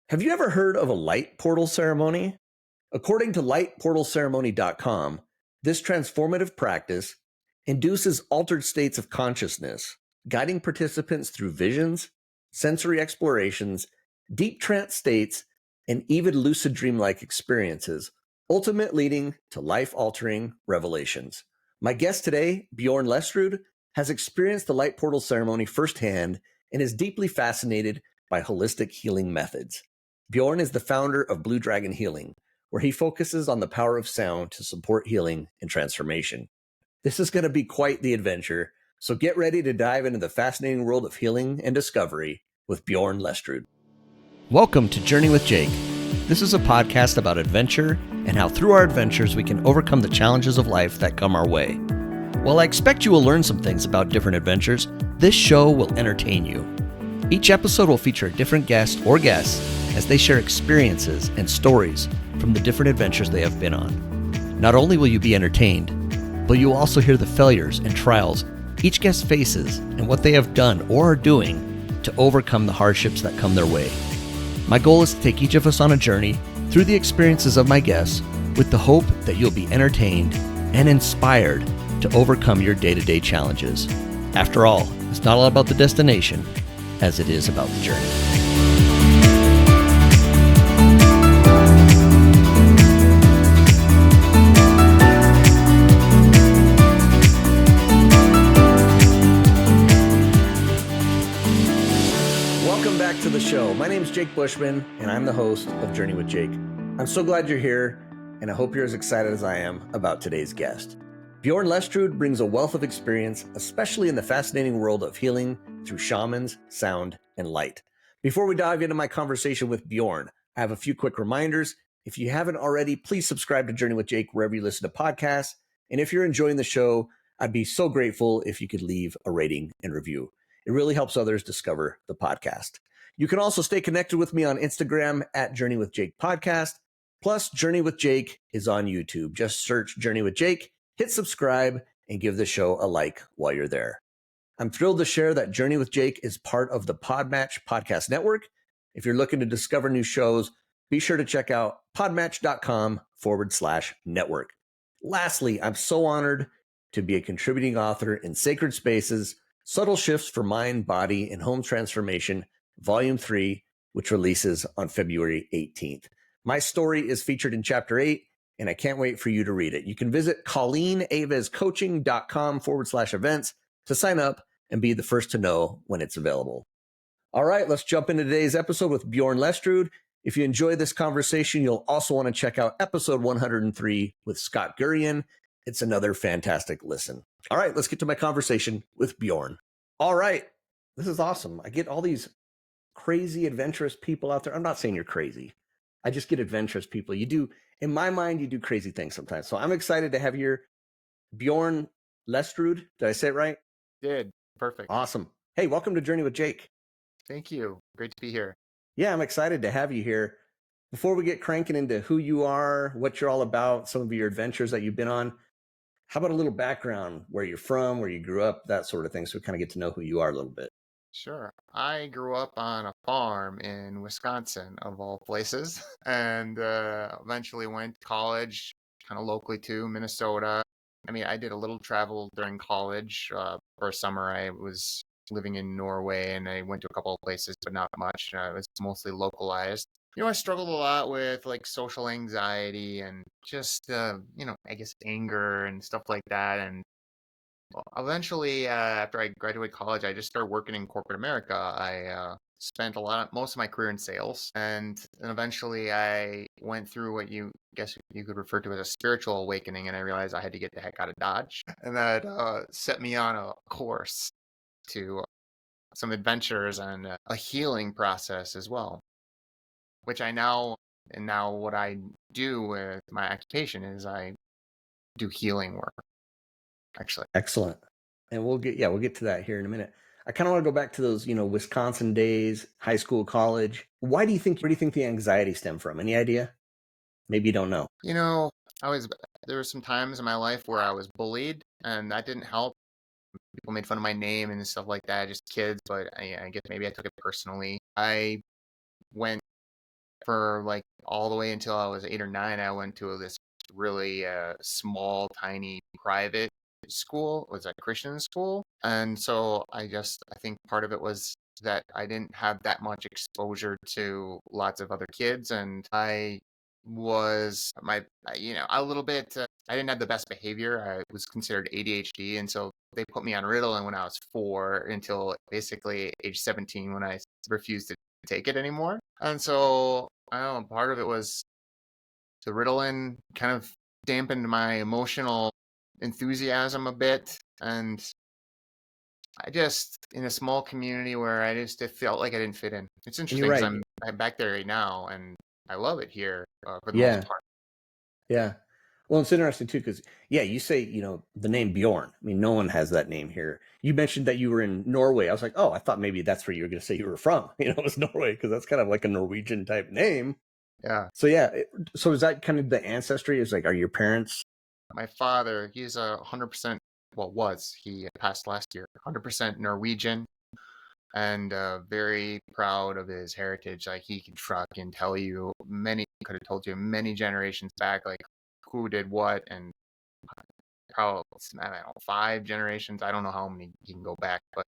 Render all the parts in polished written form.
Have you ever heard of a light portal ceremony? According to lightportalceremony.com, this transformative practice induces altered states of consciousness, guiding participants through visions, sensory explorations, deep trance states, and even lucid dreamlike experiences, ultimately leading to life-altering revelations. My guest today, Bjorn Lestrud, has experienced the light portal ceremony firsthand and is deeply fascinated by holistic healing methods. Bjorn is the founder of Blue Dragon Healing, where he focuses on the power of sound to support healing and transformation. This is going to be quite the adventure, so get ready to dive into the fascinating world of healing and discovery with Bjorn Lestrud. Welcome to Journey with Jake. This is a podcast about adventure and how through our adventures we can overcome the challenges of life that come our way. While I expect you will learn some things about different adventures, this show will entertain you. Each episode will feature a different guest or guests as they share experiences and stories from the different adventures they have been on. Not only will you be entertained, but you will also hear the failures and trials each guest faces and what they have done or are doing to overcome the hardships that come their way. My goal is to take each of us on a journey through the experiences of my guests with the hope that you'll be entertained and inspired to overcome your day-to-day challenges. After all, it's not all about the destination as it is about the journey. Welcome back to the show. My name is Jake Bushman, and I'm the host of Journey with Jake. I'm so glad you're here, and I hope you're as excited as I am about today's guest. Bjorn Lestrud brings a wealth of experience, especially in the fascinating world of healing through shamans, sound, and light. Before we dive into my conversation with Bjorn, I have a few quick reminders. If you haven't already, please subscribe to Journey with Jake wherever you listen to podcasts. And if you're enjoying the show, I'd be so grateful if you could leave a rating and review. It really helps others discover the podcast. You can also stay connected with me on Instagram at Journey with Jake Podcast. Plus, Journey with Jake is on YouTube. Just search Journey with Jake, hit subscribe, and give the show a like while you're there. I'm thrilled to share that Journey with Jake is part of the Podmatch Podcast Network. If you're looking to discover new shows, be sure to check out podmatch.com/network. Lastly, I'm so honored to be a contributing author in Sacred Spaces, Subtle Shifts for Mind, Body, and Home Transformation, Volume 3, which releases on February 18th. My story is featured in Chapter 8, and I can't wait for you to read it. You can visit ColleenAvezCoaching.com/events to sign up and be the first to know when it's available. All right, let's jump into today's episode with Bjorn Lestrud. If you enjoy this conversation, you'll also want to check out episode 103 with Scott Gurian. It's another fantastic listen. All right, let's get to my conversation with Bjorn. All right, this is awesome. I get all these crazy, adventurous people out there. I'm not saying you're crazy. I just get adventurous people. You do, in my mind, you do crazy things sometimes. So I'm excited to have here Bjorn Lestrud. Did I say it right? Did. Perfect. Awesome. Hey, welcome to Journey with Jake. Thank you. Great to be here. Yeah, I'm excited to have you here. Before we get cranking into who you are, what you're all about, some of your adventures that you've been on, how about a little background, where you're from, where you grew up, that sort of thing, so we kind of get to know who you are a little bit. Sure. I grew up on a farm in Wisconsin, of all places, and eventually went to college, kind of locally too, Minnesota. I mean, I did a little travel during college. For a summer, I was living in Norway, and I went to a couple of places, but not much. It was mostly localized. I struggled a lot with like social anxiety and just, I guess anger and stuff like that. And eventually, after I graduated college, I just started working in corporate America. I spent most of my career in sales, and eventually I went through what you could refer to as a spiritual awakening, and I realized I had to get the heck out of Dodge, and that set me on a course to some adventures and a healing process as well, which now what I do with my occupation is I do healing work, actually. Excellent. And we'll get to that here in a minute. I kind of want to go back to those, Wisconsin days, high school, college. Where do you think the anxiety stemmed from? Any idea? Maybe you don't know. There were some times in my life where I was bullied, and that didn't help. People made fun of my name and stuff like that, just kids, but I guess maybe I took it personally. I went for like all the way until I was 8 or 9. I went to this really small, tiny private school. It was a Christian school. And so I think part of it was that I didn't have that much exposure to lots of other kids. And I was a little bit, I didn't have the best behavior. I was considered ADHD. And so they put me on Ritalin when I was 4 until basically age 17 when I refused to take it anymore. And so I don't know, part of it was the Ritalin kind of dampened my emotional enthusiasm a bit. And I just, in a small community where it felt like I didn't fit in. It's And you're interesting because right. I'm back there right now and I love it here for the most Yeah. part. Yeah. Well, it's interesting too, because yeah, you say, the name Bjorn. I mean, no one has that name here. You mentioned that you were in Norway. I was like, oh, I thought maybe that's where you were going to say you were from. It was Norway because that's kind of like a Norwegian type name. Yeah. So yeah, so is that kind of the ancestry? Is like, are your parents? My father, he's 100%, well, he passed last year, 100% Norwegian and very proud of his heritage. Like he can truck and tell you could have told you many generations back, like who did what, and probably, I don't know, 5 generations. I don't know how many he can go back, but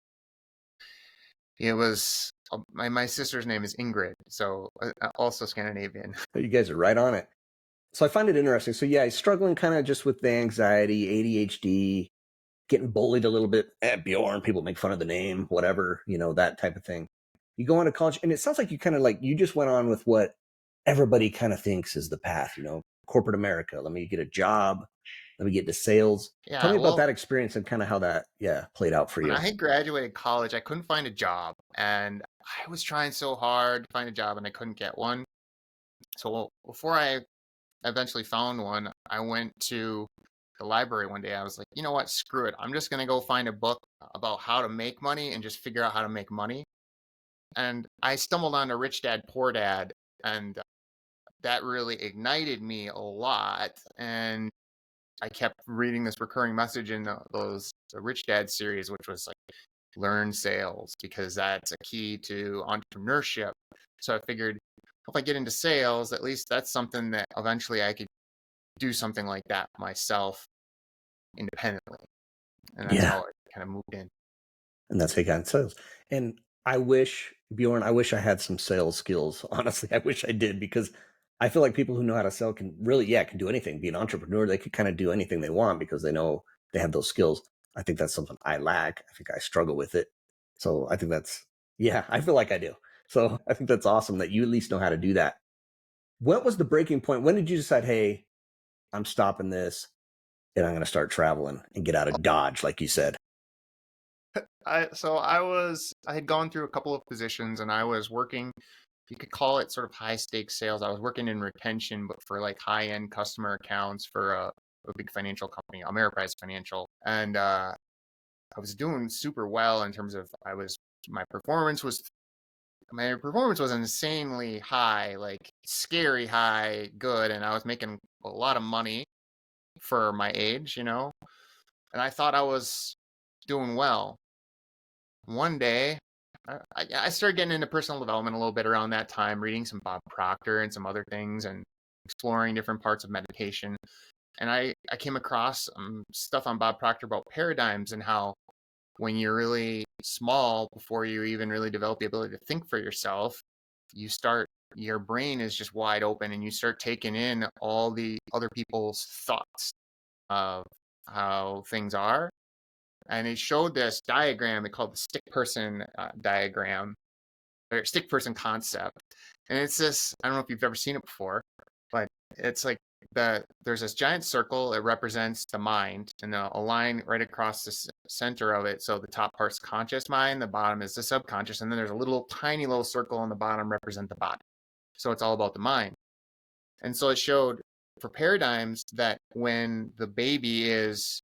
it was my sister's name is Ingrid, so also Scandinavian. You guys are right on it. So I find it interesting. So yeah, he's struggling kind of just with the anxiety, ADHD, getting bullied a little bit. Bjorn, people make fun of the name, whatever, that type of thing. You go on to college, and it sounds like you kind of like you just went on with what everybody kind of thinks is the path, corporate America. Let me get a job. Let me get into sales. Tell Yeah, me about well, that experience and kind of how that, played out for when you. I graduated college, I couldn't find a job, and I was trying so hard to find a job, and I couldn't get one. So before I eventually found one, I went to the library one day. I was like, you know what? Screw it. I'm just going to go find a book about how to make money and just figure out how to make money. And I stumbled on Rich Dad, Poor Dad, and that really ignited me a lot. And I kept reading this recurring message in the Rich Dad series, which was like, learn sales because that's a key to entrepreneurship. So I figured if I get into sales, at least that's something that eventually I could do something like that myself independently. And that's Yeah. how I kind of moved in. And that's how you got in sales. And I wish, Bjorn, I wish I had some sales skills. Honestly, I wish I did because I feel like people who know how to sell can really, can do anything. Be an entrepreneur, they could kind of do anything they want because they know they have those skills. I think that's something I lack. I think I struggle with it. So I think I feel like I do. So I think that's awesome that you at least know how to do that. What was the breaking point? When did you decide, hey, I'm stopping this and I'm going to start traveling and get out of Dodge, like you said? I had gone through a couple of positions and I was working, you could call it sort of high stakes sales. I was working in retention, but for like high end customer accounts for a big financial company, Ameriprise Financial. And I was doing super well in terms of my my performance was insanely high, like scary high, good, and I was making a lot of money for my age. And I thought I was doing well. One day, I started getting into personal development a little bit around that time, reading some Bob Proctor and some other things, and exploring different parts of meditation. And I came across stuff on Bob Proctor about paradigms and how when you're really small, before you even really develop the ability to think for yourself, your brain is just wide open and you start taking in all the other people's thoughts of how things are. And it showed this diagram, they called the stick person diagram or stick person concept. And it's this, I don't know if you've ever seen it before, but it's like there's this giant circle. It represents the mind, and a line right across the center of it. So the top part's conscious mind, the bottom is the subconscious, and then there's a little tiny little circle on the bottom represent the body. So it's all about the mind. And so it showed for paradigms that when the baby is,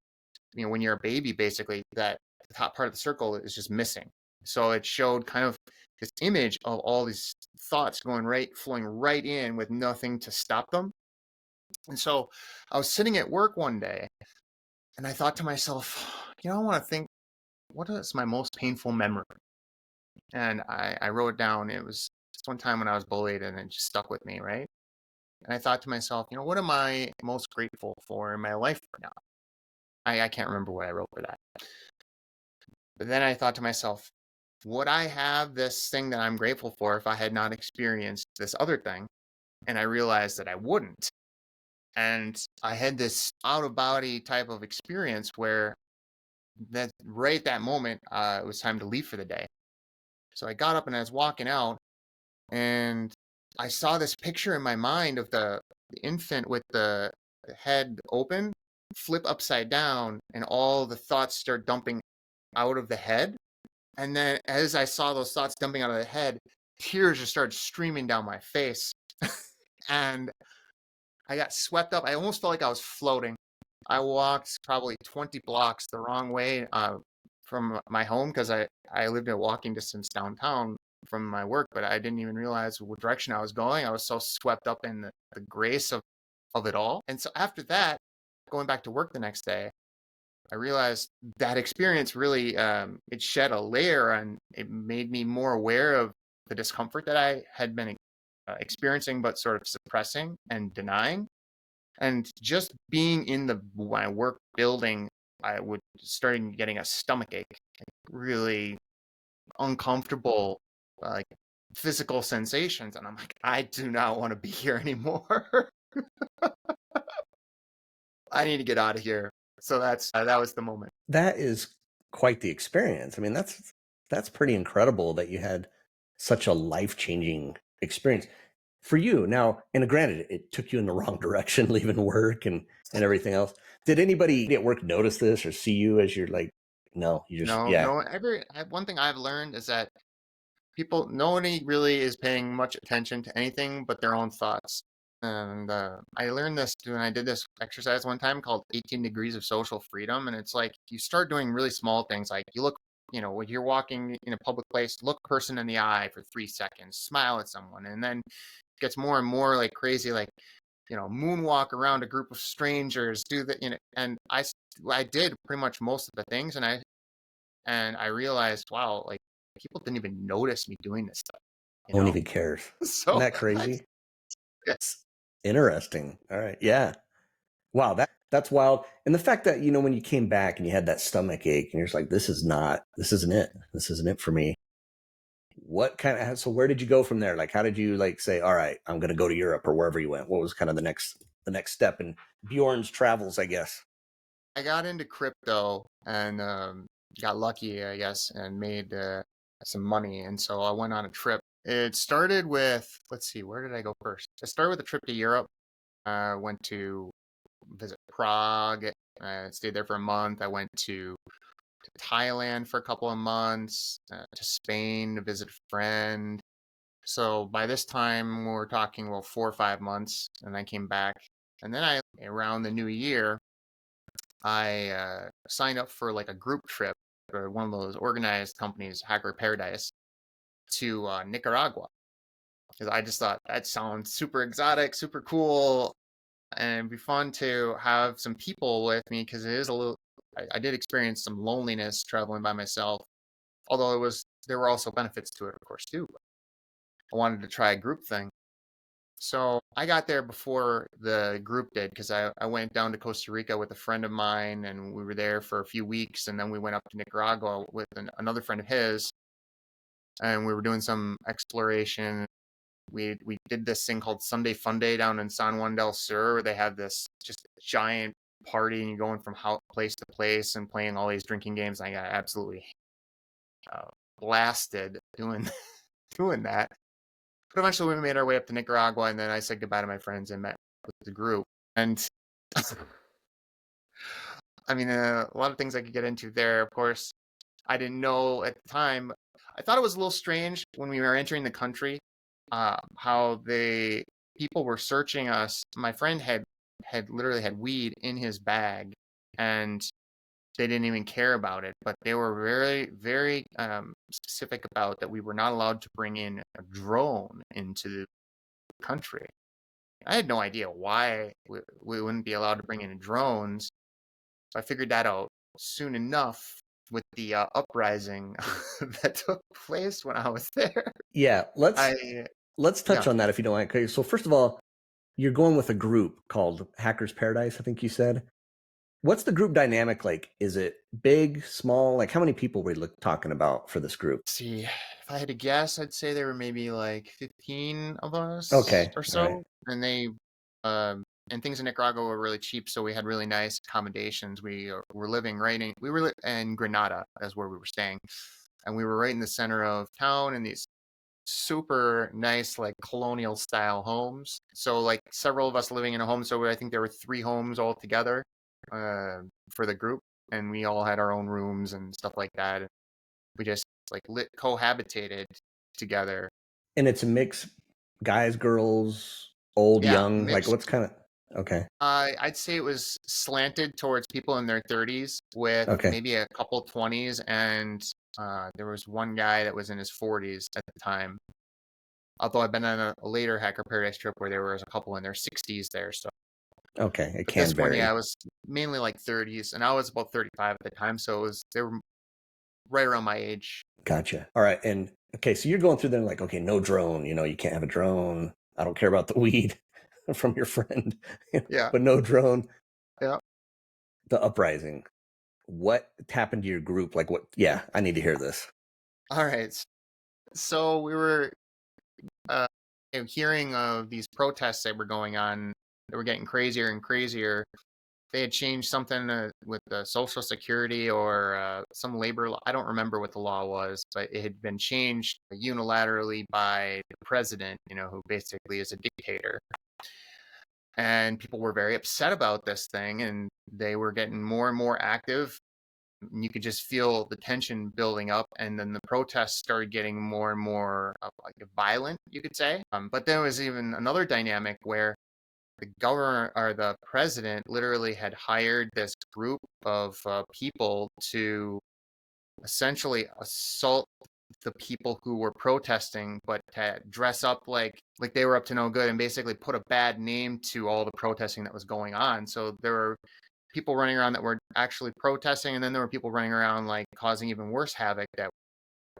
when you're a baby, basically, that the top part of the circle is just missing. So it showed kind of this image of all these thoughts flowing right in with nothing to stop them. And so I was sitting at work one day and I thought to myself, I want to think, what is my most painful memory? And I wrote it down. It was one time when I was bullied and it just stuck with me, right? And I thought to myself, what am I most grateful for in my life right now? I can't remember what I wrote for that. But then I thought to myself, would I have this thing that I'm grateful for if I had not experienced this other thing? And I realized that I wouldn't. And I had this out of body type of experience where that right at that moment, it was time to leave for the day. So I got up and I was walking out, and I saw this picture in my mind of the infant with the head open, flip upside down, and all the thoughts start dumping out of the head. And then as I saw those thoughts dumping out of the head, tears just started streaming down my face. And I got swept up. I almost felt like I was floating. I walked probably 20 blocks the wrong way from my home because I lived in walking distance downtown from my work, but I didn't even realize what direction I was going. I was so swept up in the grace of it all. And so after that, going back to work the next day, I realized that experience really it shed a layer and it made me more aware of the discomfort that I had been experiencing, but sort of suppressing and denying. And just being in my work building, I would starting getting a stomach ache, like really uncomfortable, like physical sensations, and I'm like, I do not want to be here anymore. I need to get out of here. So that was the moment. That is quite the experience. I mean, that's pretty incredible that you had such a life-changing experience for you. Now, and granted, it took you in the wrong direction, leaving work and everything else. Did anybody at work notice this or see you as you're like, no, you just, No, yeah, no. One thing I've learned is that nobody really is paying much attention to anything but their own thoughts. And I learned this when I did this exercise one time called 18 Degrees of Social Freedom. And it's like you start doing really small things, like you look, when you're walking in a public place, look a person in the eye for 3 seconds, smile at someone, and then it gets more and more like crazy, like, moonwalk around a group of strangers, do that, and I did pretty much most of the things, and I realized, wow, like people didn't even notice me doing this stuff, you no one know? even cares. Isn't So that crazy? It's interesting. All right. Yeah. Wow, that's wild. And the fact that, when you came back and you had that stomach ache and you're just like, this isn't it. This isn't it for me. So where did you go from there? Like, how did you like say, all right, I'm going to go to Europe or wherever you went? What was kind of the next step in Bjorn's travels, I guess? I got into crypto and got lucky, I guess, and made some money. And so I went on a trip. It started with, let's see, where did I go first? I started with a trip to Europe. I went to visit Prague. I stayed there for a month. I went to Thailand for a couple of months, to Spain to visit a friend. So by this time, we're talking, well, 4 or 5 months, and I came back. And then around the new year, I signed up for like a group trip for one of those organized companies, Hacker Paradise, to Nicaragua. Because I just thought that sounds super exotic, super cool, and it'd be fun to have some people with me because it is a little. I did experience some loneliness traveling by myself, although there were also benefits to it, of course, too. But I wanted to try a group thing. So I got there before the group did because I went down to Costa Rica with a friend of mine and we were there for a few weeks. And then we went up to Nicaragua with another friend of his and we were doing some exploration. We did this thing called Sunday Fun Day down in San Juan del Sur, where they have this just giant party and you're going from place to place and playing all these drinking games. I got absolutely uh, blasted doing doing that. But eventually we made our way up to Nicaragua and then I said goodbye to my friends and met with the group. And I mean, a lot of things I could get into there. Of course, I didn't know at the time. I thought it was a little strange when we were entering the country, how the people were searching us. My friend had literally had weed in his bag, and they didn't even care about it. But they were very, very specific about that we were not allowed to bring in a drone into the country. I had no idea why we wouldn't be allowed to bring in drones. I figured that out soon enough. with the uprising that took place when I was there. Yeah, I let's touch yeah. on that if you don't mind. Okay, so first of all, you're going with a group called Hackers Paradise, I think you said. What's the group dynamic like? Is it big, small? Like how many people were we talking about for this group? See, if I had to guess, I'd say there were maybe like 15 of us Okay, or all right. so, and and things in Nicaragua were really cheap, so we had really nice accommodations. Were living in Granada, that's where we were staying, and we were right in the center of town in these super nice like colonial style homes. So like several of us living in a home. So I think there were 3 homes all together uh, for the group, and we all had our own rooms and stuff like that. We just like cohabitated together. And it's a mix, guys, girls, old, Yeah, young. Like what's mixed. kind of okay, I'd say it was slanted towards people in their 30s with okay, maybe a couple 20s, and there was one guy that was in his 40s at the time. Although I've been on a later Hacker Paradise trip where there was a couple in their 60s there. So, okay. It but can this one, yeah, vary. I was mainly like 30s, and I was about 35 at the time, so they were right around my age. Gotcha. All right, and okay, so you're going through there like, okay, no drone. You can't have a drone. I don't care about the weed from your friend, Yeah, but no drone. yeah. The uprising. What happened to your group? Like what? Yeah, I need to hear this. All right. So we were uh, hearing of these protests that were going on. They were getting crazier and crazier. They had changed something with the Social Security or some labor law. I don't remember what the law was, but it had been changed unilaterally by the president, who basically is a dictator. And people were very upset about this thing, and they were getting more and more active. And you could just feel the tension building up, and then the protests started getting more and more like violent, you could say. But there was even another dynamic where the governor or the president literally had hired this group of people to essentially assault the people who were protesting, but to dress up like they were up to no good and basically put a bad name to all the protesting that was going on. So there were people running around that were actually protesting, and then there were people running around like causing even worse havoc that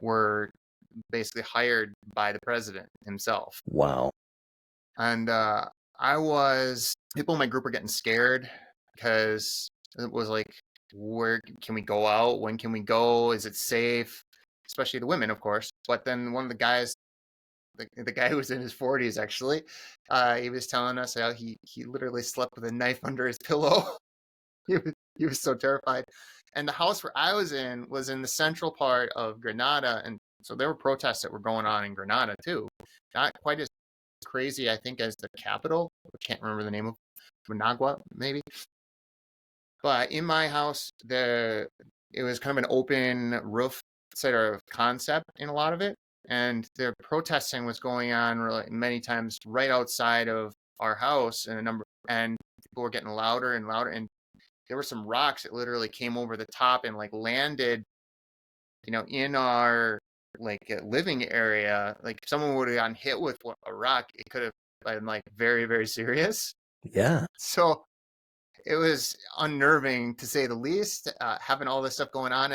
were basically hired by the president himself. Wow. And people in my group were getting scared because it was like, where can we go out? When can we go? Is it safe? Especially the women, of course. But then one of the guys, the guy who was in his 40s actually, he was telling us how he literally slept with a knife under his pillow. He was so terrified. And the house where I was in the central part of Granada, and so there were protests that were going on in Granada too. Not quite as crazy, I think, as the capital. I can't remember the name of Managua, maybe. But in my house, it was kind of an open roof sort of concept in a lot of it, and the protesting was going on really many times right outside of our house, and people were getting louder and louder, and there were some rocks that literally came over the top and like landed, in our like living area. Like if someone would have gotten hit with a rock, it could have been like very, very serious. Yeah. So it was unnerving to say the least, having all this stuff going on.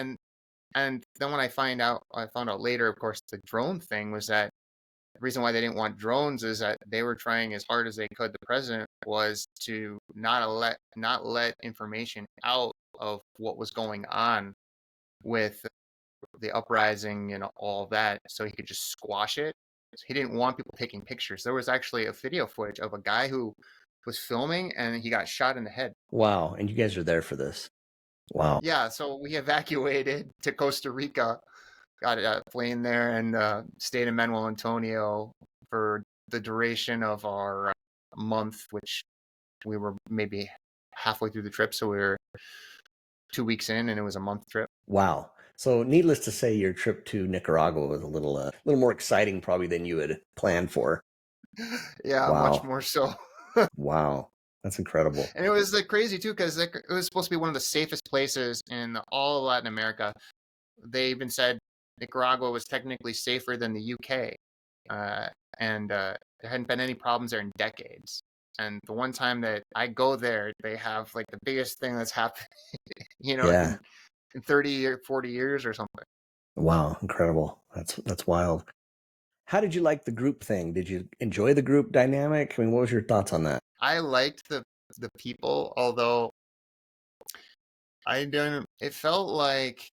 And then when I found out later, of course, the drone thing was that the reason why they didn't want drones is that they were trying as hard as they could. The president was to not let information out of what was going on with the uprising and all that, so he could just squash it. So he didn't want people taking pictures. There was actually a video footage of a guy who was filming and he got shot in the head. Wow. And you guys are there for this. Wow. Yeah, so we evacuated to Costa Rica, got a plane there, and stayed in Manuel Antonio for the duration of our month, which we were maybe halfway through the trip. So we were 2 weeks in, and it was a month trip. Wow. So needless to say, your trip to Nicaragua was a little more exciting probably than you had planned for. Yeah, much Wow. more so. Wow. That's incredible. And it was like crazy too, because it was supposed to be one of the safest places in all of Latin America. They even said Nicaragua was technically safer than the UK, uh, and there hadn't been any problems there in decades. And the one time that I go there, they have like the biggest thing that's happened, you know, Yeah. in 30 or 40 years or something. Wow, incredible. That's wild. How did you like the group thing? Did you enjoy the group dynamic? I mean, what was your thoughts on that? I liked the people, although I don't. It felt like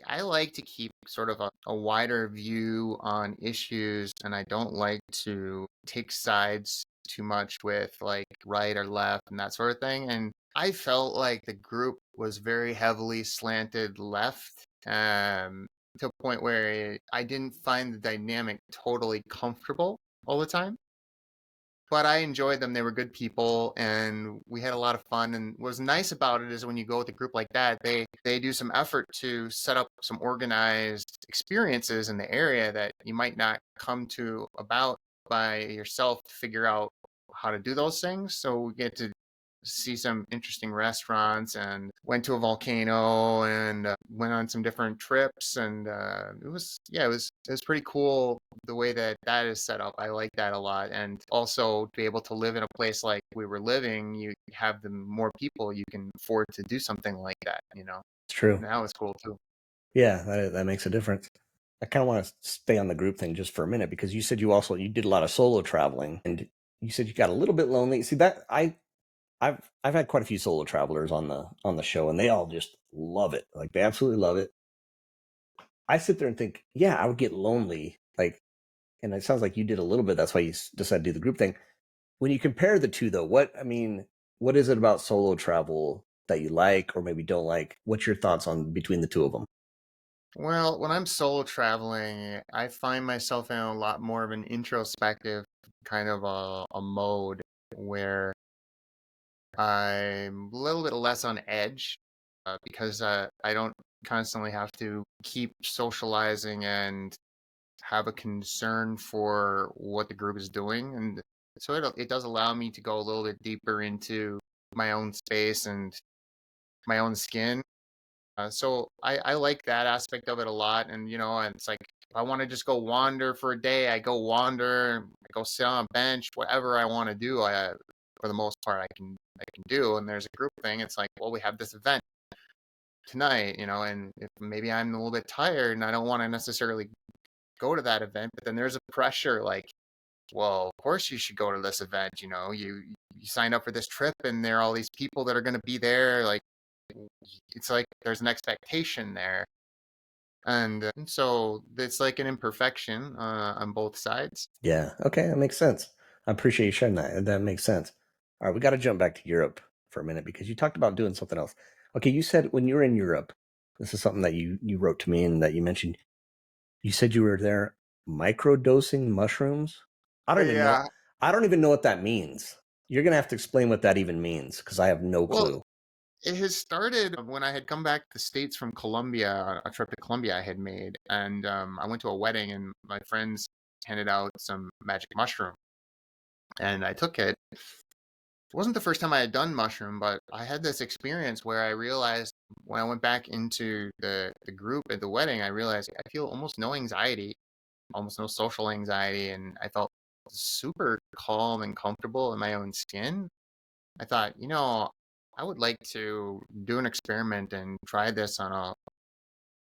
I like to keep sort of a wider view on issues, and I don't like to take sides too much with like right or left and that sort of thing. And I felt like the group was very heavily slanted left, to a point where I didn't find the dynamic totally comfortable all the time, but I enjoyed them. They were good people, and we had a lot of fun. And what's nice about it is when you go with a group like that, they do some effort to set up some organized experiences in the area that you might not come to about by yourself to figure out how to do those things. So we get to see some interesting restaurants and went to a volcano and went on some different trips, and it was, yeah, it was pretty cool the way that that is set up. I like that a lot. And also to be able to live in a place like we were living, you have the more people, you can afford to do something like that, It's true. and that was cool too. Yeah, that makes a difference. I kind of want to stay on the group thing just for a minute because you said you did a lot of solo traveling and you said you got a little bit lonely. See that I've had quite a few solo travelers on the show and they all just love it. Like they absolutely love it. I sit there and think, yeah, I would get lonely. Like, and it sounds like you did a little bit. That's why you decided to do the group thing. When you compare the two, though, what is it about solo travel that you like or maybe don't like? What's your thoughts on between the two of them? Well, when I'm solo traveling, I find myself in a lot more of an introspective kind of a mode where I'm a little bit less on edge, because I don't constantly have to keep socializing and have a concern for what the group is doing. And so it does allow me to go a little bit deeper into my own space and my own skin. So I like that aspect of it a lot. And, and it's like, if I want to just go wander for a day, I go wander, I go sit on a bench, whatever I want to do. For the most part, I can do. And there's a group thing. It's like, well, we have this event tonight, and if maybe I'm a little bit tired and I don't want to necessarily go to that event, but then there's a pressure like, well, of course you should go to this event. You signed up for this trip, and there are all these people that are going to be there. Like, it's like there's an expectation there, and so it's like an imperfection on both sides. Yeah. Okay, that makes sense. I appreciate you sharing that. That makes sense. All right, we got to jump back to Europe for a minute because you talked about doing something else. Okay, you said when you were in Europe, this is something that you wrote to me and that you mentioned. You said you were there microdosing mushrooms. I don't even know. Yeah. I don't even know what that means. You're gonna have to explain what that even means because I have no Well, clue. it has started when I had come back to the States from Colombia, a trip to Colombia I had made, and I went to a wedding, and my friends handed out some magic mushroom, and I took it. It wasn't the first time I had done mushroom, but I had this experience where I realized when I went back into the group at the wedding, I realized I feel almost no anxiety, almost no social anxiety, and I felt super calm and comfortable in my own skin. I thought, I would like to do an experiment and try this on a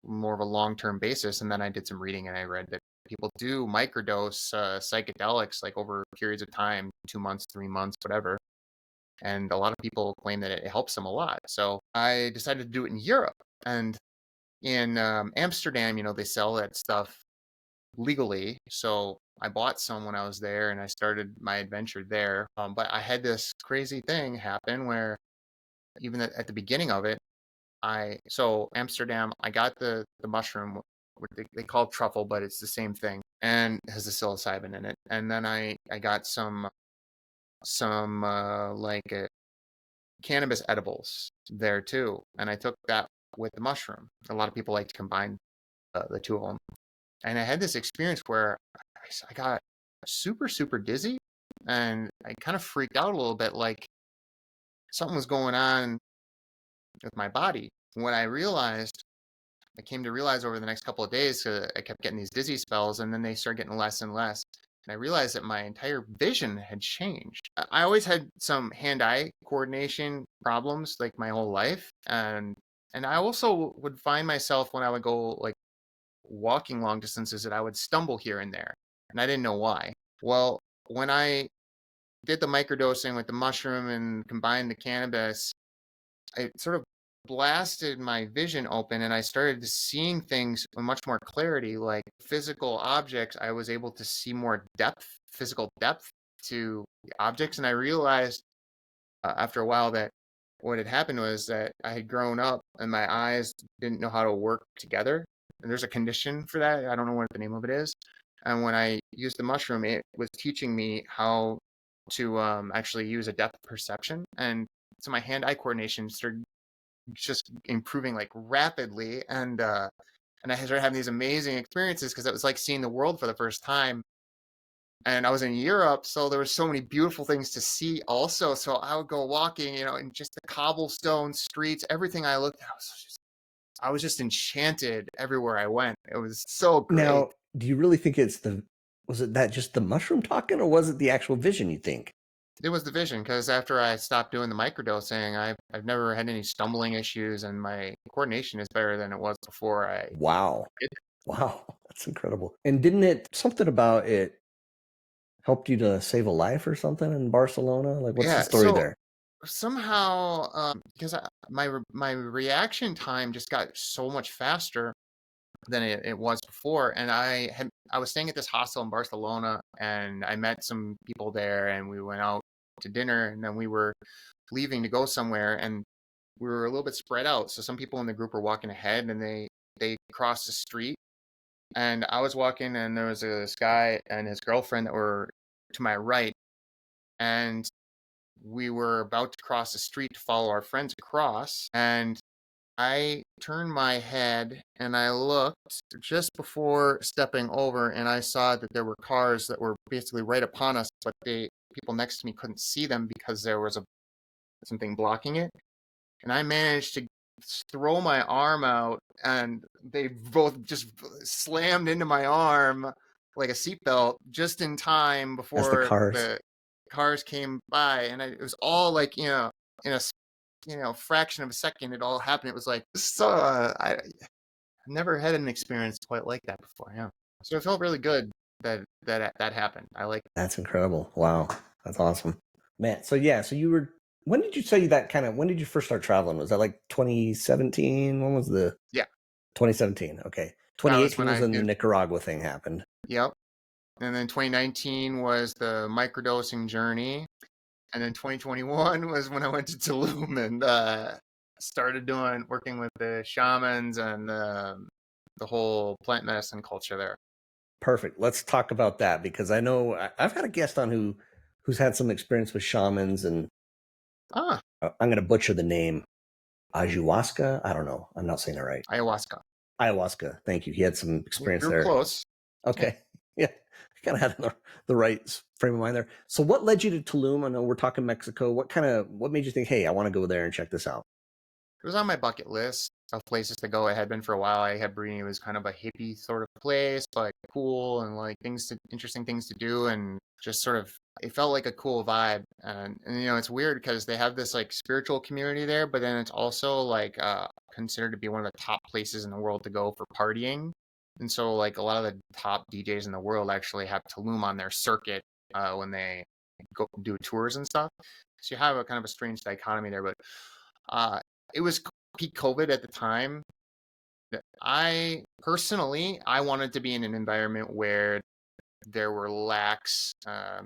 more of a long-term basis. And then I did some reading and I read that people do microdose psychedelics like over periods of time, 2 months, 3 months, whatever. And a lot of people claim that it helps them a lot. So I decided to do it in Europe. And in Amsterdam, they sell that stuff legally. So I bought some when I was there and I started my adventure there. But I had this crazy thing happen where even at the beginning of it, so Amsterdam, I got the mushroom, what they call it truffle, but it's the same thing, and it has the psilocybin in it. And then I got some like cannabis edibles there too, and I took that with the mushroom. A lot of people like to combine the two of them, and I had this experience where I got super super dizzy, and I kind of freaked out a little bit, like something was going on with my body. When I came to realize over the next couple of days, I kept getting these dizzy spells, and then they started getting less and less. And I realized that my entire vision had changed. I always had some hand-eye coordination problems, like my whole life, And I also would find myself when I would go like walking long distances that I would stumble here and there, and I didn't know why. Well, when I did the microdosing with the mushroom and combined the cannabis, it sort of blasted my vision open and I started seeing things with much more clarity, like physical objects. I was able to see more depth, physical depth to the objects. And I realized after a while that what had happened was that I had grown up and my eyes didn't know how to work together. And there's a condition for that. I don't know what the name of it is. And when I used the mushroom, it was teaching me how to actually use a depth perception. And so my hand-eye coordination started just improving like rapidly. And I started having these amazing experiences because it was like seeing the world for the first time. And I was in Europe, so there were so many beautiful things to see also. So I would go walking, in just the cobblestone streets, everything I looked at, I was just enchanted everywhere I went. It was so great. Now, do you really think was it that just the mushroom talking, or was it the actual vision, you think? It was the vision because after I stopped doing the microdosing, I've never had any stumbling issues, and my coordination is better than it was before I Wow. did. Wow. That's incredible. And didn't it, something about it helped you to save a life or something in Barcelona? Like, what's the Yeah, story so there? somehow, because my reaction time just got so much faster than it was before, and I was staying at this hostel in Barcelona, and I met some people there, and we went out to dinner, and then we were leaving to go somewhere, and we were a little bit spread out. So some people in the group were walking ahead, and they crossed the street, and I was walking, and there was this guy and his girlfriend that were to my right, and we were about to cross the street to follow our friends across, and I turned my head and I looked just before stepping over, and I saw that there were cars that were basically right upon us, but the people next to me couldn't see them because there was something blocking it. And I managed to throw my arm out, and they both just slammed into my arm like a seatbelt just in time As the before cars. the cars came by. And it was all like, in a fraction of a second, it all happened. It was like, so I never had an experience quite like that before. Yeah. So it felt really good that happened. I like. That's incredible. Wow. That's awesome. Man, so yeah, so you were, when did you say that when did you first start traveling? Was that like 2017? When was the Yeah, 2017? Okay. that was when 2018 was I when the did. Nicaragua thing happened. Yep. And then 2019 was the microdosing journey. And then 2021 was when I went to Tulum and started working with the shamans and the whole plant medicine culture there. Perfect. Let's talk about that because I know I've had a guest on who's had some experience with shamans, and Ah, I'm going to butcher the name. Ayahuasca. I don't know. I'm not saying it right. ayahuasca. Ayahuasca. Thank you. He had some experience You're there. close. Yeah. Okay. Yeah. I kind of had the right frame of mind there. So what led you to Tulum? I know we're talking Mexico. What made you think, hey, I want to go there and check this out? It was on my bucket list of places to go. It had been for a while. I had Brini. It was kind of a hippie sort of place, but cool and like interesting things to do, and just sort of it felt like a cool vibe. And it's weird because they have this like spiritual community there, but then it's also like considered to be one of the top places in the world to go for partying. And so like a lot of the top DJs in the world actually have Tulum on their circuit when they go do tours and stuff. So you have a kind of a strange dichotomy there, but uh, it was peak COVID at the time. I personally, I wanted to be in an environment where there were lax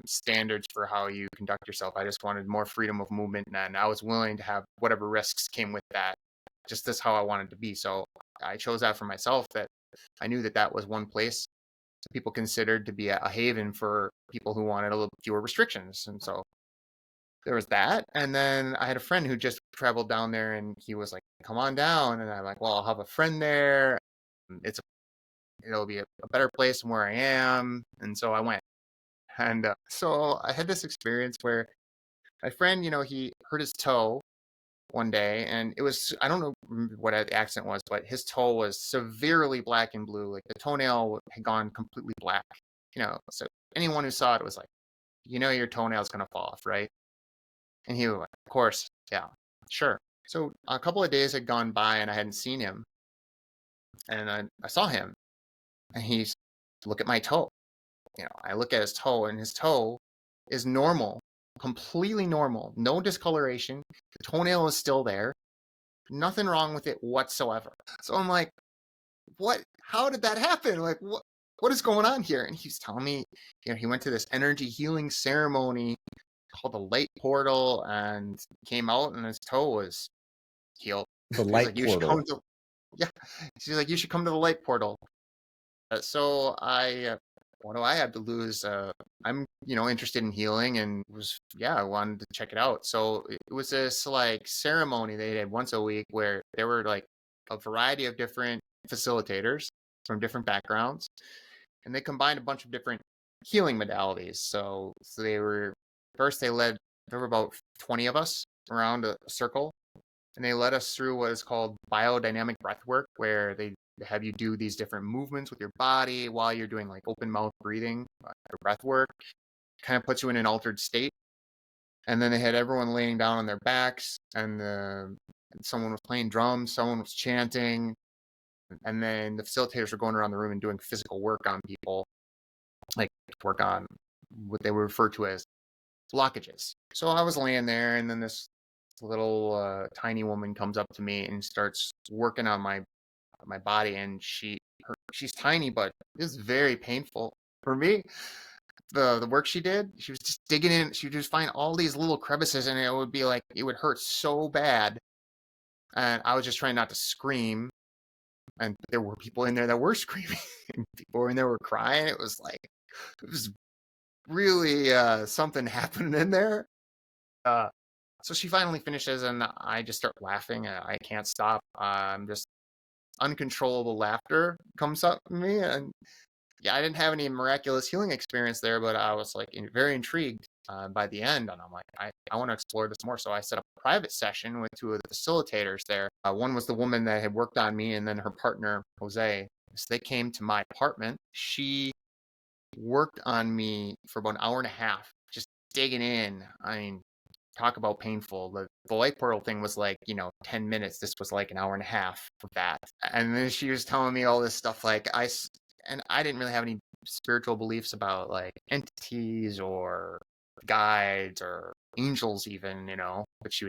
standards for how you conduct yourself. I just wanted more freedom of movement, and I was willing to have whatever risks came with that. Just that's how I wanted to be. So I chose that for myself. That I knew that that was one place people considered to be a haven for people who wanted a little fewer restrictions, and so there was that. And then I had a friend who just traveled down there and he was like, come on down. And I'm like, well, I'll have a friend there. It'll be a better place than where I am. And so I went. And so I had this experience where my friend, he hurt his toe one day, and it was, I don't know what the accident was, but his toe was severely black and blue. Like the toenail had gone completely black, so anyone who saw it was like, your toenail's going to fall off, right? And he was like, of course, yeah, sure. So a couple of days had gone by and I hadn't seen him. And I saw him and he's, look at my toe. I look at his toe and his toe is normal, completely normal, no discoloration. The toenail is still there, nothing wrong with it whatsoever. So I'm like, what? How did that happen? Like, what is going on here? And he's telling me, he went to this energy healing ceremony called the light portal and came out and his toe was healed. The He's light like, you should come portal. to, yeah. She's like, you should come to the light portal. So what do I have to lose? I'm, interested in healing and I wanted to check it out. So it was this like ceremony they did once a week where there were like a variety of different facilitators from different backgrounds, and they combined a bunch of different healing modalities. So they were first there were about 20 of us around a circle, and they led us through what is called biodynamic breath work, where they have you do these different movements with your body while you're doing like open mouth breathing or breath work. Kind of puts you in an altered state. And then they had everyone laying down on their backs, and someone was playing drums, someone was chanting, and then the facilitators were going around the room and doing physical work on people, like work on what they would refer to as blockages. So I was laying there, and then this little tiny woman comes up to me and starts working on my body, and she's tiny, but it was very painful for me. The work she did, she was just digging in. She would just find all these little crevices, and it would be like it would hurt so bad. And I was just trying not to scream. And there were people in there that were screaming, and people in there were crying. It was really something happening in there. So she finally finishes, and I just start laughing. I can't stop. Just uncontrollable laughter comes up in me, and yeah, I didn't have any miraculous healing experience there, but I was like very intrigued by the end, and I'm like, I want to explore this more. So I set up a private session with two of the facilitators there. One was the woman that had worked on me, and then her partner Jose. So they came to my apartment. She worked on me for about an hour and a half, just digging in. I mean, talk about painful. The light portal thing was like, 10 minutes. This was like an hour and a half of that. And then she was telling me all this stuff like and I didn't really have any spiritual beliefs about like entities or guides or angels even, but she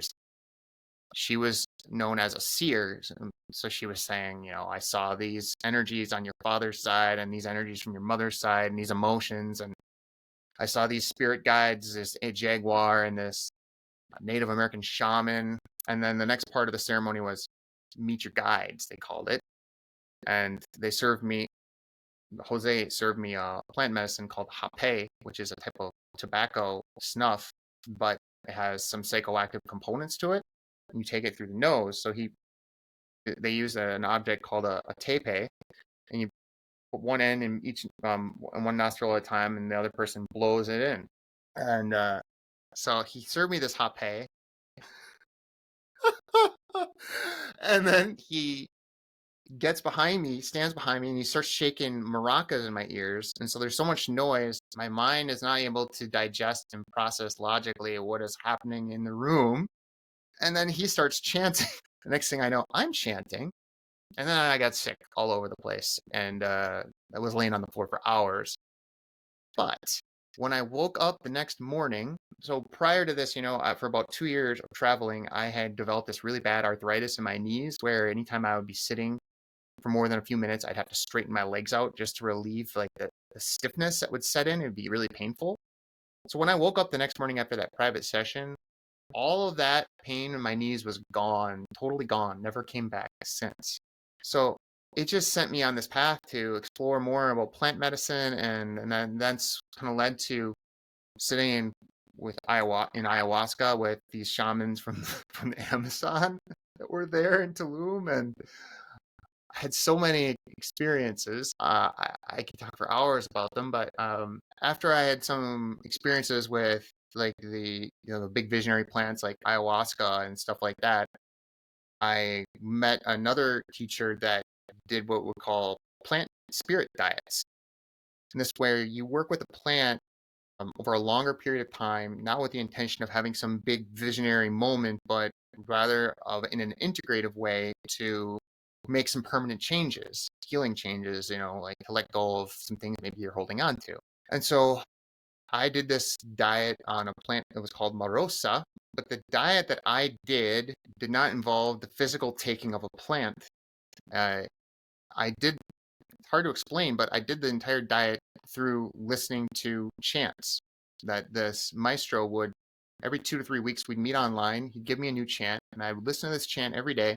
was known as a seer. So she was saying, I saw these energies on your father's side and these energies from your mother's side and these emotions, and I saw these spirit guides, this a jaguar and this Native American shaman. And then the next part of the ceremony was meet your guides, they called it. And Jose served me a plant medicine called hape, which is a type of tobacco snuff, but it has some psychoactive components to it. And you take it through the nose. So they use an object called a tape, and you put one end in each in one nostril at a time, and the other person blows it in. And so he served me this hape, and then he stands behind me, and he starts shaking maracas in my ears. And so there's so much noise, my mind is not able to digest and process logically what is happening in the room. And then he starts chanting. The next thing I know, I'm chanting. And then I got sick all over the place. And I was laying on the floor for hours. But when I woke up the next morning, so prior to this, for about 2 years of traveling, I had developed this really bad arthritis in my knees where anytime I would be sitting for more than a few minutes, I'd have to straighten my legs out just to relieve like the stiffness that would set in. It'd be really painful. So when I woke up the next morning after that private session, all of that pain in my knees was gone, totally gone, never came back since. So it just sent me on this path to explore more about plant medicine, and then that's kind of led to sitting in ayahuasca with these shamans from from the Amazon that were there in Tulum, and I had so many experiences. I could talk for hours about them, but after I had some experiences with like the big visionary plants like ayahuasca and stuff like that, I met another teacher that did what we call plant spirit diets. And this where you work with a plant over a longer period of time, not with the intention of having some big visionary moment, but rather of in an integrative way to make some permanent changes, healing changes, like to let go of some things maybe you're holding on to. And so I did this diet on a plant that was called marosa, but the diet that I did not involve the physical taking of a plant. Uh, I did, it's hard to explain, but I did the entire diet through listening to chants that this maestro would, every 2 to 3 weeks, we'd meet online. He'd give me a new chant, and I would listen to this chant every day.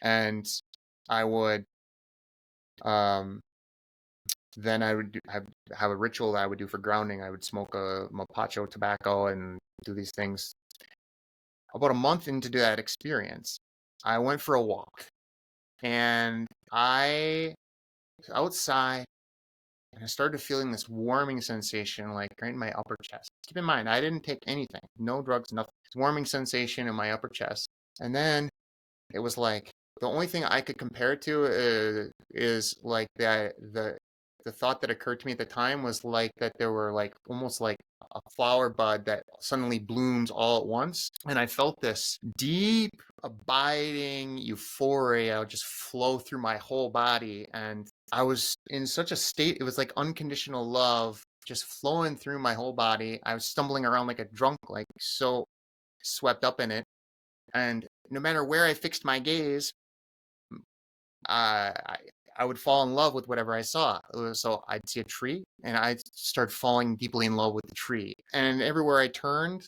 And I would, um, then I would have a ritual that I would do for grounding. I would smoke a mapacho tobacco and do these things. About a month into that experience, I went for a walk, and I was outside, and I started feeling this warming sensation like right in my upper chest. Keep in mind, I didn't take anything, no drugs, nothing. It's warming sensation in my upper chest. And then it was like the only thing I could compare it to is like the thought that occurred to me at the time was like that there were like almost like a flower bud that suddenly blooms all at once, and I felt this deep abiding euphoria just flow through my whole body, and I was in such a state, it was like unconditional love just flowing through my whole body. I was stumbling around like a drunk, like so swept up in it. And no matter where I fixed my gaze, I I would fall in love with whatever I saw. So I'd see a tree, and I'd start falling deeply in love with the tree. And everywhere I turned,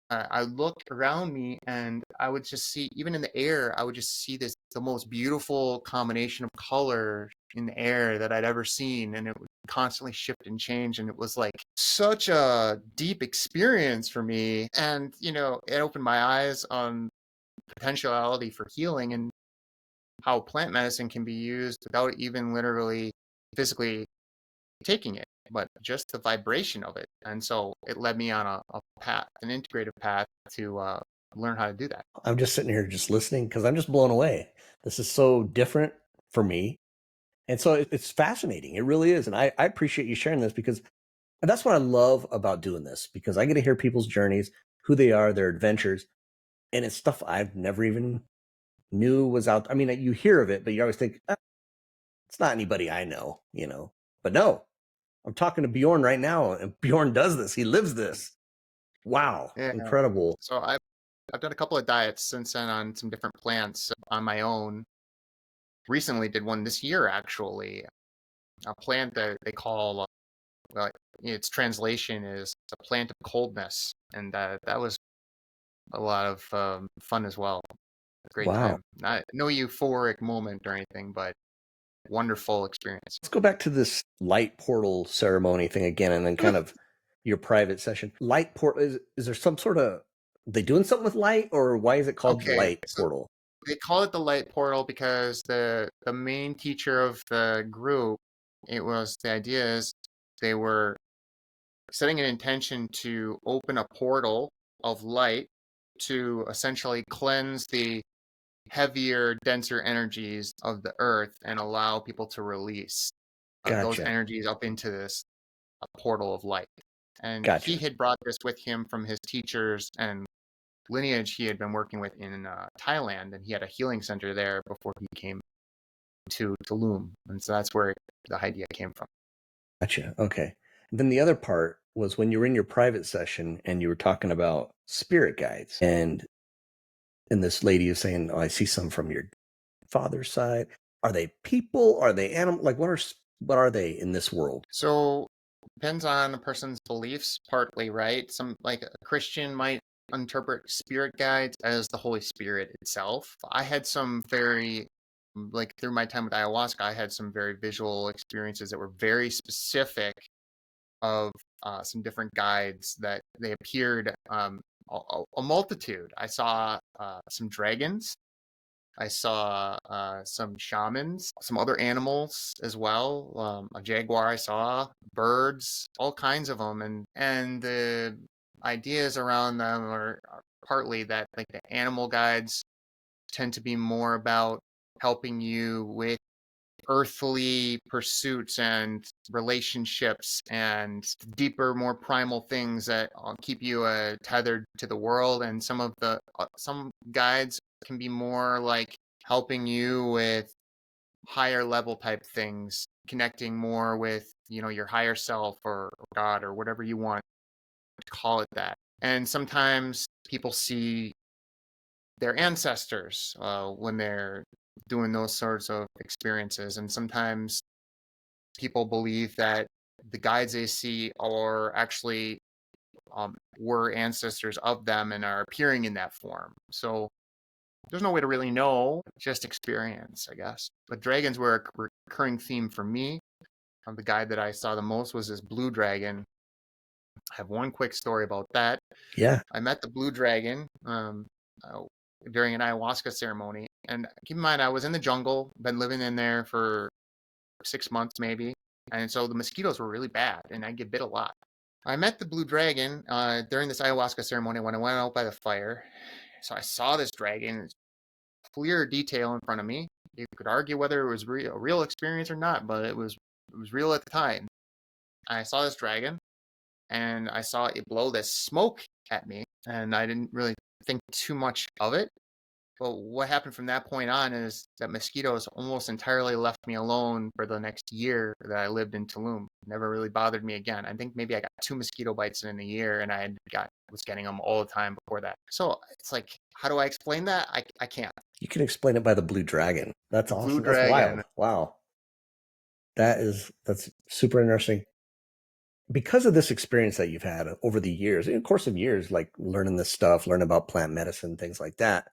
I looked around me, and I would just see, even in the air, I would just see the most beautiful combination of color in the air that I'd ever seen, and it would constantly shift and change, and it was like such a deep experience for me. And it opened my eyes on potentiality for healing and how plant medicine can be used without even literally physically taking it, but just the vibration of it. And so it led me on a path, an integrative path to learn how to do that. I'm just sitting here just listening because I'm just blown away. This is so different for me. And so it's fascinating. It really is. And I appreciate you sharing this because that's what I love about doing this, because I get to hear people's journeys, who they are, their adventures. And it's stuff I've never even knew was out. I mean, you hear of it, but you always think, it's not anybody I know. But no, I'm talking to Bjorn right now, and Bjorn does this. He lives this. Wow. Yeah. Incredible. So I've done a couple of diets since then on some different plants on my own. Recently did one this year, actually. A plant that they call, well, its translation is a plant of coldness. And that was a lot of fun as well. Great Wow. time. Not no euphoric moment or anything, but wonderful experience. Let's go back to this light portal ceremony thing again, and then kind of your private session. Light portal, is there some sort of, they doing something with light, or why is it called the Okay, light so portal? they call it the light portal because the main teacher of the group, it was the idea is they were setting an intention to open a portal of light to essentially cleanse the heavier, denser energies of the earth and allow people to release those Gotcha. energies up into this portal of light. And he Gotcha. had brought this with him from his teachers and lineage he had been working with in Thailand, and he had a healing center there before he came to Tulum, and so that's where the idea came from. Gotcha. Okay. And then the other part was when you were in your private session and you were talking about spirit guides, and this lady is saying, "Oh, I see some from your father's side." Are they people? Are they animal? Like, what are they in this world? So depends on a person's beliefs, partly, right? Some, like a Christian, might interpret spirit guides as the Holy Spirit itself. I had some very, like through my time with ayahuasca, I had some very visual experiences that were very specific of some different guides that they appeared, a multitude. I saw some dragons. I saw some shamans, some other animals as well. A jaguar I saw, birds, all kinds of them, and the ideas around them are partly that like the animal guides tend to be more about helping you with earthly pursuits and relationships and deeper, more primal things that keep you tethered to the world. And some guides can be more like helping you with higher level type things, connecting more with, your higher self or God or whatever you want to call it that. And sometimes people see their ancestors when they're doing those sorts of experiences. And sometimes people believe that the guides they see are actually were ancestors of them and are appearing in that form. So there's no way to really know, just experience, I guess. But dragons were a recurring theme for me. The guide that I saw the most was this blue dragon. I have one quick story about that. Yeah. I met the blue dragon during an ayahuasca ceremony. And keep in mind, I was in the jungle, been living in there for 6 months maybe. And so the mosquitoes were really bad, and I get bit a lot. I met the blue dragon during this ayahuasca ceremony when I went out by the fire. So I saw this dragon, clear detail in front of me. You could argue whether it was a real experience or not, but it was real at the time. I saw this dragon, and I saw it blow this smoke at me, and I didn't really think too much of it. But what happened from that point on is that mosquitoes almost entirely left me alone for the next year that I lived in Tulum. Never really bothered me again. I think maybe I got 2 mosquito bites in a year, and was getting them all the time before that. So it's like, how do I explain that? I can't. You can explain it by the blue dragon. That's The blue awesome. That's wild. dragon. Wow. That's super interesting. Because of this experience that you've had over the years, in the course of years, like learning this stuff, learning about plant medicine, things like that,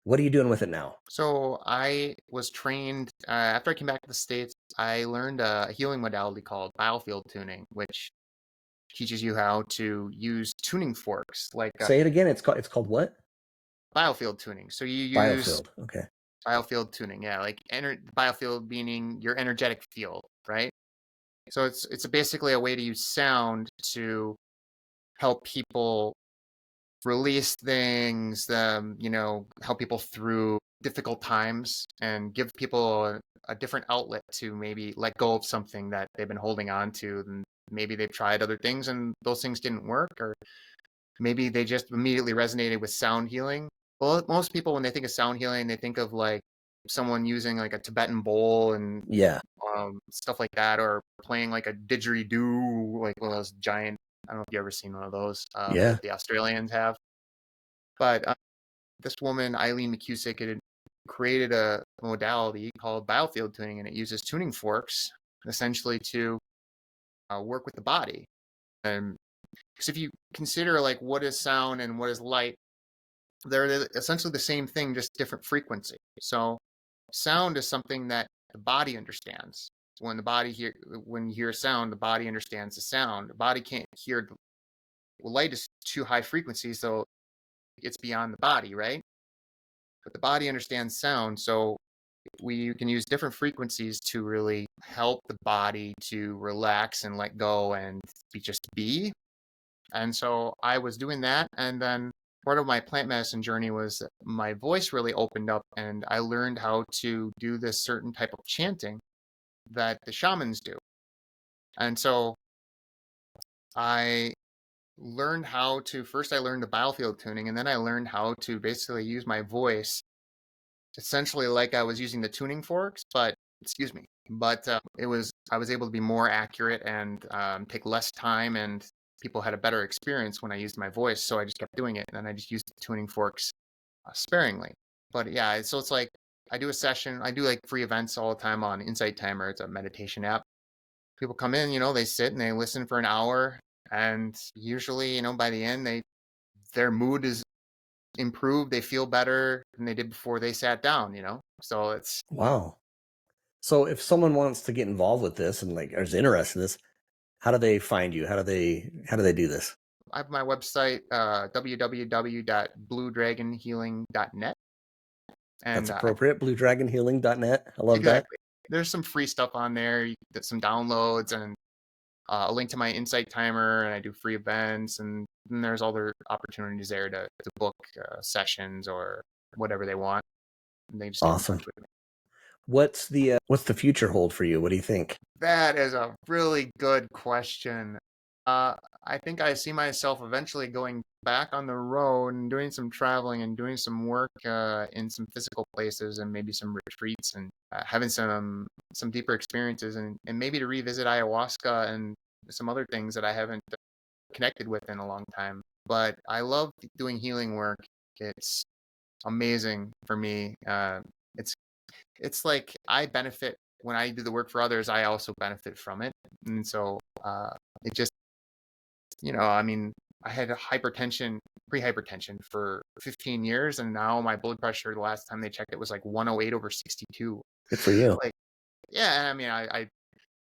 what are you doing with it now? So I was trained after I came back to the States. I learned a healing modality called biofield tuning, which teaches you how to use tuning forks, like Say it again. It's called what? biofield tuning. So you use Biofield. Okay. biofield tuning, yeah, like biofield meaning your energetic field, right? So it's basically a way to use sound to help people release things, help people through difficult times and give people a different outlet to maybe let go of something that they've been holding on to. And maybe they've tried other things and those things didn't work, or maybe they just immediately resonated with sound healing. Well, most people, when they think of sound healing, they think of like someone using like a Tibetan bowl and Yeah. stuff like that, or playing like a didgeridoo, like one of those giant. I don't know if you ever seen one of those Yeah. that the Australians have. But this woman, Eileen McCusick, had created a modality called biofield tuning, and it uses tuning forks essentially to work with the body. And because if you consider like what is sound and what is light, they're essentially the same thing, just different frequency. So sound is something that the body understands. When you hear sound, the body understands the sound. The body can't hear. Light is too high frequency, so it's beyond the body, right? But the body understands sound, so we can use different frequencies to really help the body to relax and let go and be. And so I was doing that, and then part of my plant medicine journey was that my voice really opened up, and I learned how to do this certain type of chanting that the shamans do. And so I learned I learned the biofield tuning, and then I learned how to basically use my voice essentially like I was using the tuning forks, but excuse me, but I was able to be more accurate and take less time, and people had a better experience when I used my voice. So I just kept doing it, and then I just used the tuning forks sparingly. But yeah, so it's like I do a session. I do like free events all the time on Insight Timer. It's a meditation app. People come in, they sit and they listen for an hour, and usually, by the end, their mood is improved. They feel better than they did before they sat down. So it's Wow. So if someone wants to get involved with this and like is interested in this, how do they find you? How do they do this? I have my website, www.bluedragonhealing.net. That's And appropriate. BlueDragonHealing.net. I love that. exactly, there's some free stuff on there, some downloads, and a link to my Insight Timer, and I do free events, and then there's other opportunities there to book sessions or whatever they want. And they just get in touch Awesome. with me. What's the future hold for you? What do you think? That is a really good question. I think I see myself eventually going back on the road and doing some traveling and doing some work in some physical places and maybe some retreats and having some deeper experiences and maybe to revisit ayahuasca and some other things that I haven't connected with in a long time. But I love doing healing work. It's amazing for me. It's it's like I benefit when I do the work for others. I also benefit from it, and so it just I mean, I had hypertension, pre-hypertension for 15 years, and now my blood pressure, the last time they checked it, was like 108/62. Good for you. Like, yeah, I mean, I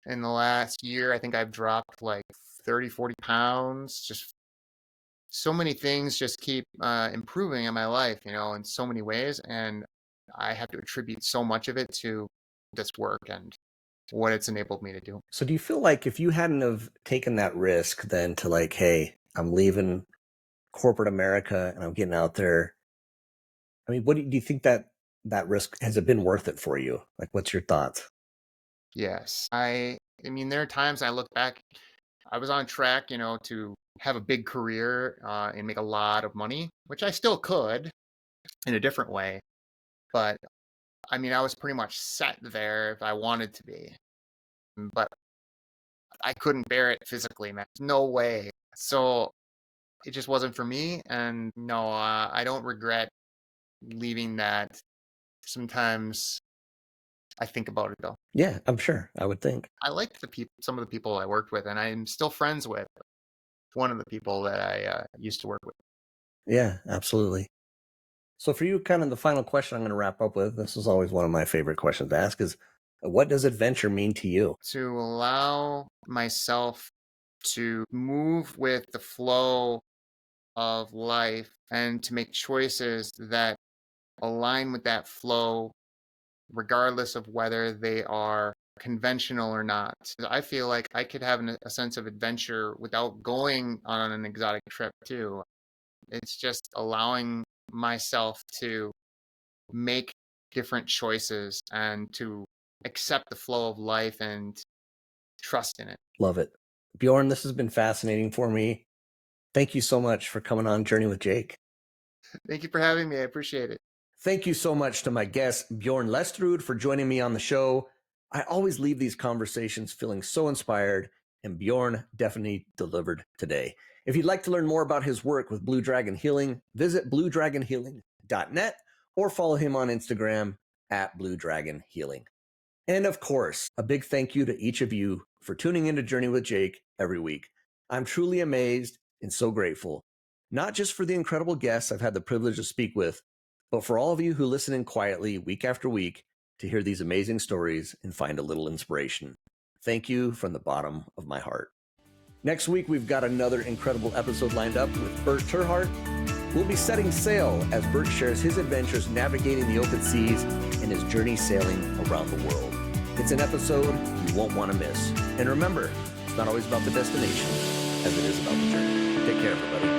in the last year, I think I've dropped like 30, 40 pounds. Just so many things just keep improving in my life, in so many ways. And I have to attribute so much of it to this work and what it's enabled me to do. So do you feel like if you hadn't have taken that risk then to like, hey, I'm leaving corporate America and I'm getting out there, I mean, what do you think that risk, has it been worth it for you? Like, what's your thoughts? Yes. I mean, there are times I look back, I was on track, to have a big career and make a lot of money, which I still could in a different way. But I mean, I was pretty much set there if I wanted to be. But I couldn't bear it physically, man. No way. So it just wasn't for me. And no, I don't regret leaving that. Sometimes I think about it though. Yeah, I'm sure. I would think. I liked some of the people I worked with, and I'm still friends with one of the people that I used to work with. Yeah, absolutely. So for you, kind of the final question I'm going to wrap up with, this is always one of my favorite questions to ask, is what does adventure mean to you? To allow myself to move with the flow of life and to make choices that align with that flow, regardless of whether they are conventional or not. I feel like I could have a sense of adventure without going on an exotic trip, too. It's just allowing myself to make different choices and to accept the flow of life and trust in it. Love it. Bjorn, this has been fascinating for me. Thank you so much for coming on Journey with Jake. Thank you for having me. I appreciate it. Thank you so much to my guest, Bjorn Lestrud, for joining me on the show. I always leave these conversations feeling so inspired, and Bjorn definitely delivered today. If you'd like to learn more about his work with Blue Dragon Healing, visit bluedragonhealing.net or follow him on Instagram at Blue Dragon Healing. And of course, a big thank you to each of you for tuning into Journey with Jake every week. I'm truly amazed and so grateful, not just for the incredible guests I've had the privilege to speak with, but for all of you who listen in quietly week after week to hear these amazing stories and find a little inspiration. Thank you from the bottom of my heart. Next week, we've got another incredible episode lined up with Bert Terhart. We'll be setting sail as Bert shares his adventures navigating the open seas and his journey sailing around the world. It's an episode you won't want to miss. And remember, it's not always about the destination as it is about the journey. Take care, everybody.